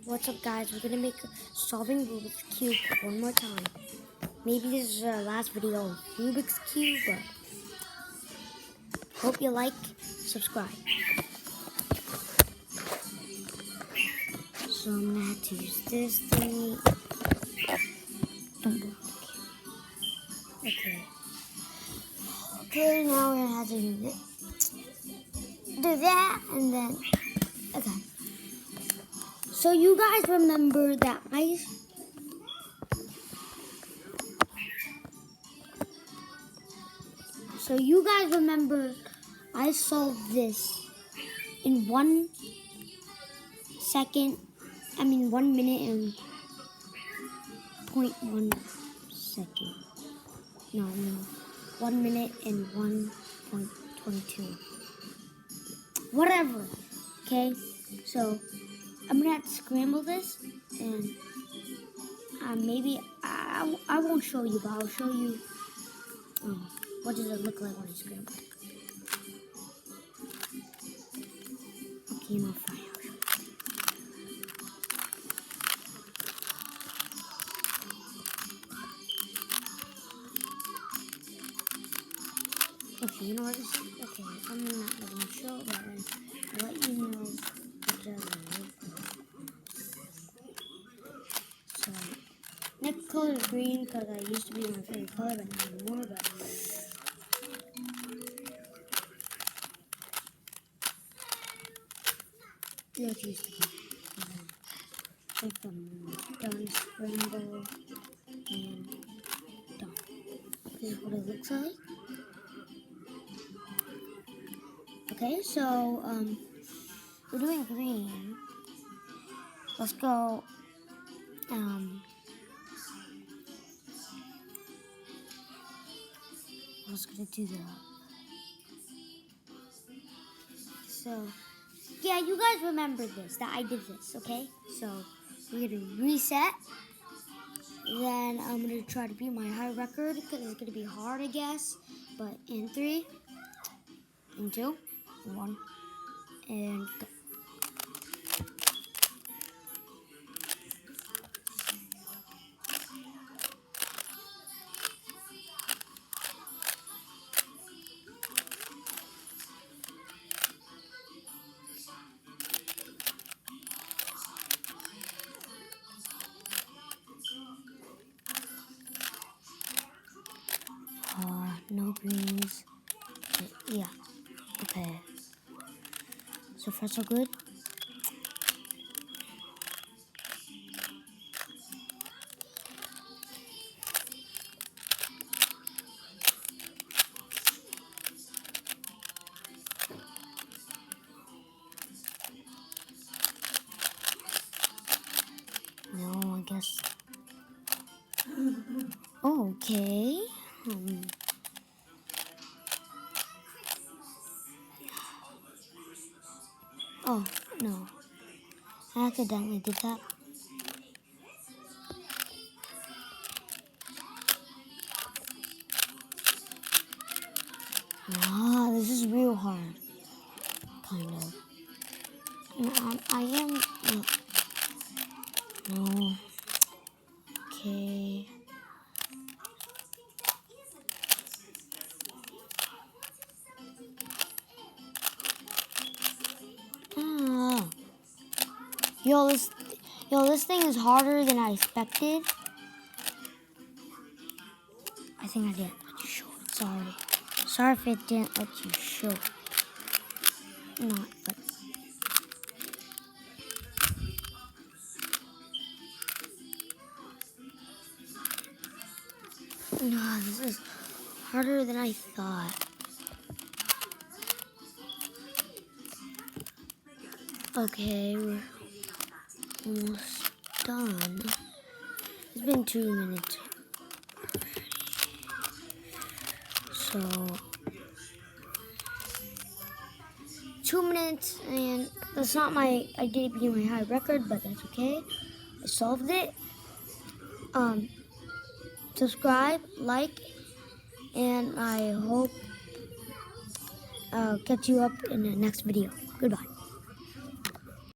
What's up, guys? We're gonna make solving Rubik's Cube one more time. Maybe this is our last video of Rubik's Cube, but hope you like, subscribe. So I'm gonna have to use this thingy. Don't block the cube. Okay, now we're gonna have to do that, and then, okay. So you guys remember that I solved this in 1 minute and 0.1 second. No, 1 minute and 1.22. Whatever. Okay, so I'm gonna have to scramble this, and maybe I won't show you, but I'll show you what does it look like when I scramble it. Okay, no fire. Okay, you know what? Okay, I'm not going to show, but I'll let you know what does it look like. So, next color is green because I used to be my favorite color, but not anymore. But let's use the key. Click them done, scramble, and done. This is what it looks like. Okay, so we're doing green. Let's go. I was gonna do that. So yeah, you guys remember this, that I did this, okay? So we're gonna reset. Then I'm gonna try to beat my high record because it's gonna be hard, I guess. But in 3, in 2, 1, and go. No greens. Yeah. Okay. So far, so good. No, I guess. Okay. Oh, no. I accidentally did that. This is real hard. Kind of. No, I am. No. Okay. This thing is harder than I expected. I think I didn't let you show it. Sorry if it didn't let you show it. Not, but. No, this is harder than I thought. Okay, we're almost done. It's been 2 minutes. So 2 minutes, and that's not I didn't beat my high record, but that's okay. I solved it. Subscribe, like, and I hope I'll catch you up in the next video. Goodbye.